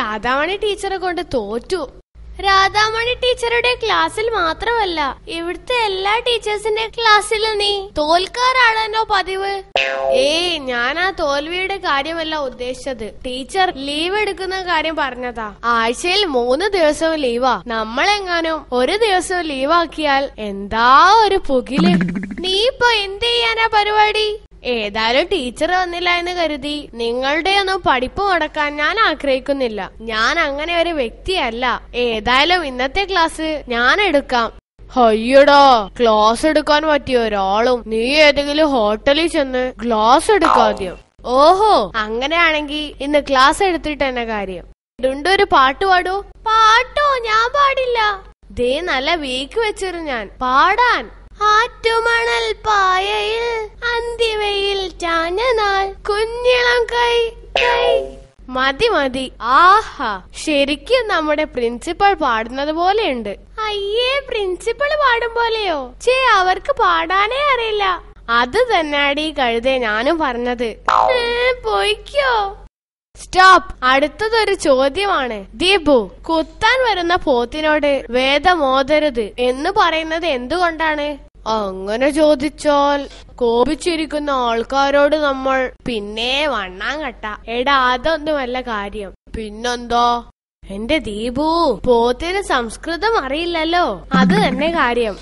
രാധാമണി ടീച്ചറെ കൊണ്ട് തോറ്റു. രാധാമണി ടീച്ചറുടെ ക്ലാസ്സിൽ മാത്രമല്ല, ഇവിടുത്തെ എല്ലാ ടീച്ചേഴ്സിന്റെ ക്ലാസ്സിലും നീ തോൽക്കാറാണോ പതിവ്? ഏയ്, ഞാൻ ആ തോൽവിയുടെ കാര്യമല്ല ഉദ്ദേശിച്ചത്. ടീച്ചർ ലീവ് എടുക്കുന്ന കാര്യം പറഞ്ഞതാ. ആഴ്ചയിൽ 3 ദിവസവും ലീവാ. നമ്മളെങ്ങാനും ഒരു ദിവസവും ലീവാക്കിയാൽ എന്താ ഒരു പുകില്. നീ ഇപ്പൊ എന്ത് ചെയ്യാനാ പരിപാടി? ഏതായാലും ടീച്ചർ വന്നില്ല എന്ന് കരുതി നിങ്ങളുടെ ഒന്നും പഠിപ്പ് മുടക്കാൻ ഞാൻ ആഗ്രഹിക്കുന്നില്ല. ഞാൻ അങ്ങനെ ഒരു വ്യക്തിയല്ല. ഏതായാലും ഇന്നത്തെ ക്ലാസ് ഞാൻ എടുക്കാം. അയ്യടാ, ക്ലാസ് എടുക്കാൻ പറ്റിയ ഒരാളും നീ ഏതെങ്കിലും ഹോട്ടലിൽ ചെന്ന് ക്ലാസ് എടുക്കാദ്യം. ഓഹോ, അങ്ങനെയാണെങ്കിൽ ഇന്ന് ക്ലാസ് എടുത്തിട്ട് തന്നെ കാര്യം. ഒരു പാട്ട് പാടൂ. പാട്ടോ? ഞാൻ പാടില്ല. ദേ നല്ല വീക്ക് വെച്ചിരു ഞാൻ പാടാൻ. ആറ്റുമണൽ പായയിൽ അന്തിവയിൽ ചാഞ്ഞനാൾ കുഞ്ഞിളം കൈ കൈ. മതി മതി. ആഹാ, ശരിക്കും നമ്മുടെ പ്രിൻസിപ്പൾ പാടുന്നത് പോലെയുണ്ട്. അയ്യേ, പ്രിൻസിപ്പൾ പാടും പോലെയോ? അവർക്ക് പാടാനേ അറിയില്ല. അത് തന്നെയാടി കഴുതേ ഞാനും പറഞ്ഞത്. പോയിക്കോ. സ്റ്റോപ്പ്. അടുത്തതൊരു ചോദ്യമാണ്. ദീപു, കുത്താൻ വരുന്ന പോത്തിനോട് വേദമോദരുത് എന്ന് പറയുന്നത് എന്തുകൊണ്ടാണ്? അങ്ങനെ ചോദിച്ചാൽ കോപിച്ചിരിക്കുന്ന ആൾക്കാരോട് നമ്മൾ പിന്നെ വണ്ണാങ്കട്ട. എടാ, അതൊന്നുമല്ല കാര്യം. പിന്നെന്താ? എന്റെ ദീപു, പോത്തിന് സംസ്കൃതം അറിയില്ലല്ലോ, അത് തന്നെ കാര്യം.